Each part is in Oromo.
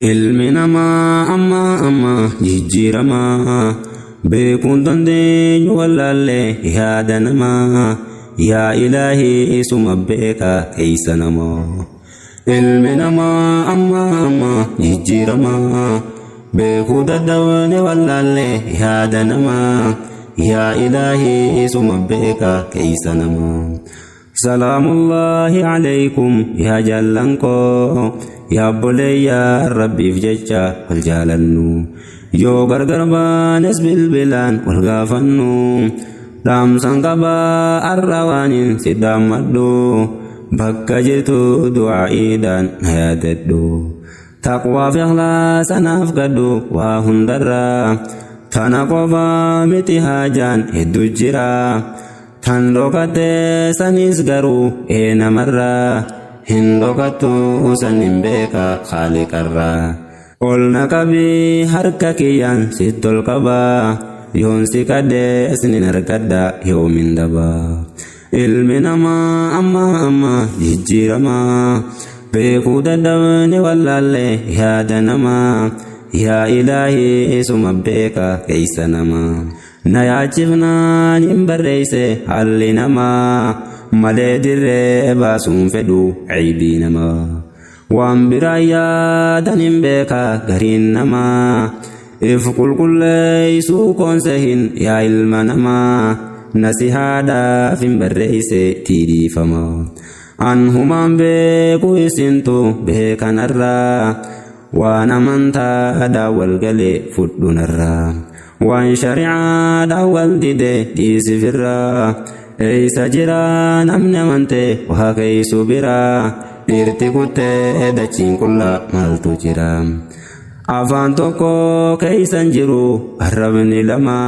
ilmi namaa amma jijjiiramaa beekuun dandeenyu wallaallee yaada namaa yaa ilaahii isuma beeka keeysa namaa ilmi namaa amma jijjiiramaa beekuu dadhabne wallaallee yaada namaa yaa ilaahii isuma beeka keeysa namaa salaamullaahi alaykum yaa jaallankoo yaa boleeyyaa rabbiif jecha wal jaalannu yoo gargar baanes bilbilaan wal gaafannu dhaamsan qabaa arrawaanin si dhaammadhu bakka jirtu du'aa'iidhaan na yaadadhu taqwaa fi ikhlaasanaaf gadhu waa hundarraa tana qofaa miti haajaan hedduu jira tan dhokatee sanis garuu namarraa hin dhokattu sanin beeka khaaliqarraa ol na qabii harka kiyyaan sitti ol qabaa yoon si kadhee isnin argadha yoomin dabaa ilmi namaa amma jijjiiramaa beekuu dadhabne wallaallee yaada namaa yaa ilaahii isuma beeka keeysa namaa na yaachifnaan hin barreeyse haalli namaa malee dirree baasuun fedhu caybii namaa waan biraa yaadan hin beeka gariin namaa if qulqulleeysuu koonsehin yaa ilma namaa nasihaadhaaf hin barreeyse tiidhiifama an humaan beeku isintu beekanarraa waan amantaadhaa walgalee fudhunarraa waan shari'aadhaa wal dide dhiisifirraa eeysa jira namni amante waa keeysu biraa dhiirti kuttee dachiin qullaa maaltu jira afaan tokko keeysan jiru arrabni lama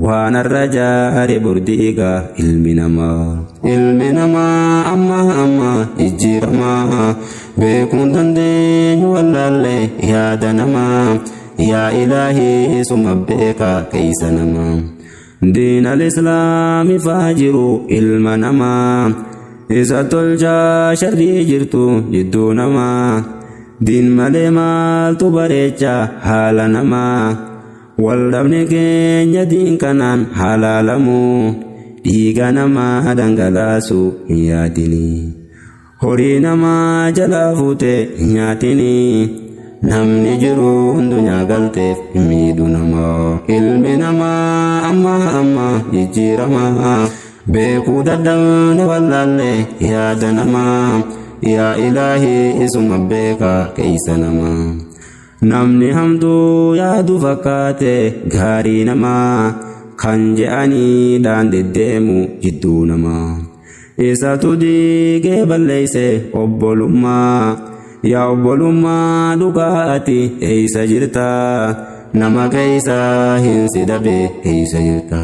waan arra jaare burdiiga ilmi namaa amma jijjiiramaa beekuun dandeenyu wallaallee yaada namaa yaa ilaahii isuma beeka keeysa namaa diin al-islaami faajiru ilma namaa isa tolchaa sharrii jirtu jidduu namaa diin malee maaltu bareecha haala namaa waldhabne keenya diin kanaan halaalamu dhiiga namaa dhangalaasu hin yaadini horii namaa jalaa fuute hin nyaatini namni jiru hundunyaa galteef miidhu namaa ilmi namaa amma jijjiiramaa beekuu dadhabne wallaallee yaada namaa yaa ilaahii isuma beeka keeysa namaa namni hamtuu yaadu fakkaate gaarii namaa kan je'anii dhaan deddeemu jidduu namaa isatu diigee balleeyse obbolummaa yaa obbolummaa dhugaa ati eeysa jirta nama keeysa hin sidabe eeysa jirta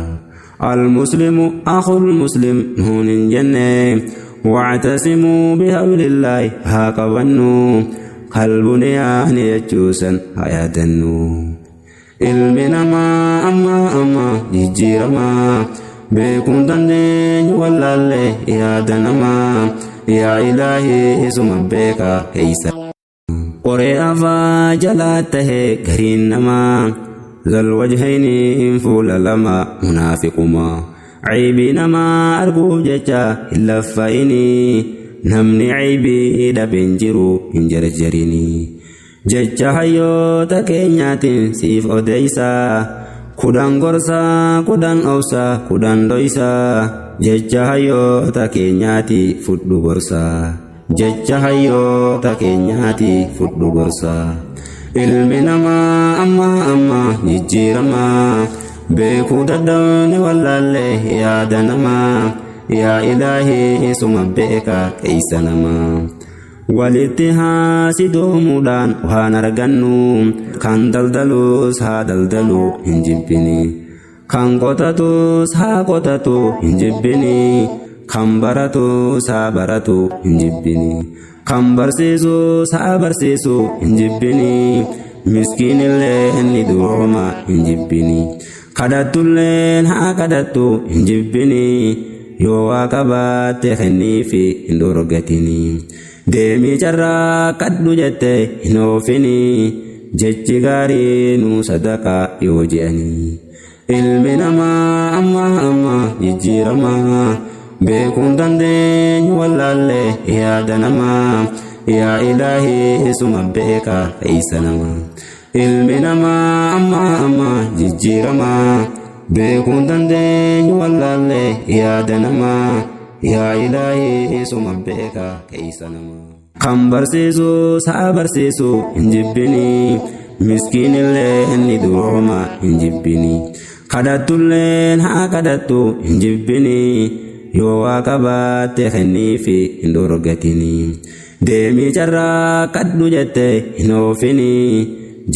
المسلم أخو المسلم هون جنة واعتصموا بحبل الله هاقبنوا قلبنا يعني يجوسا حياتنو ilmina amma jijjiirama beekuun dandeenyu wallaallee yaada namaa yaa ilaahii isuma beeka keeysa qoree afaa jalaa tahee gariin namaa zal wajhayni fuula lama munaafiquma caybii namaa arguuf jecha hin laffa'ini namni caybii dhabeen jiru hin jarjarini jecha hayyoota keenyaatiin siif odeysa kudhan gorsaa kudhan obsa kudhan dhoysa jecha hayyoota keenyaati fudhu gorsa jecha hayyoota keenyaati fudhu gorsa ilmi namaa amma jijjiirama beekuu dadhabne wallaallee yaada namaa yaa ilaahii isuma beeka keeysa namaa walitti haasidomuudhaan waan argannu kan daldalus haa daldalu hin jibbini kan qotatus haa qotatu hin jibbini kan baratus haa baratu hin jibbini kan barsiisus haa barsiisu hin jibbini miskiinillee inni durooma hin jibbini kadhattulleen haa kadhattu hin jibbini yoo waa qabaatte kenniifi hin dorgatini deemii carraa kadhu jette hin oofini jechi gaarii nu sadaqaa yoo je'anii ilmi namaa amma jijjiiramaa beekuun dandeenyu wallaallee yaada namaa yaa ilaahii isuma beeka keeysa namaa ilmi namaa amma jijjiiramaa beekuun dandeenyu wallaallee yaada namaa yaa ilaahii isuma beeka keeysa namaa kan barsiisu sa'a barsiisu hin jibbini miskiinillee inni durooma hin jibbini kadhattulleen haa kadhattu hin jibbini yoo waa qabaatte kenniifi hin dorgatini deemii carraa kadhu jette hin oofini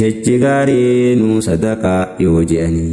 jechi gaarii nu sadaqaa yoo je'anii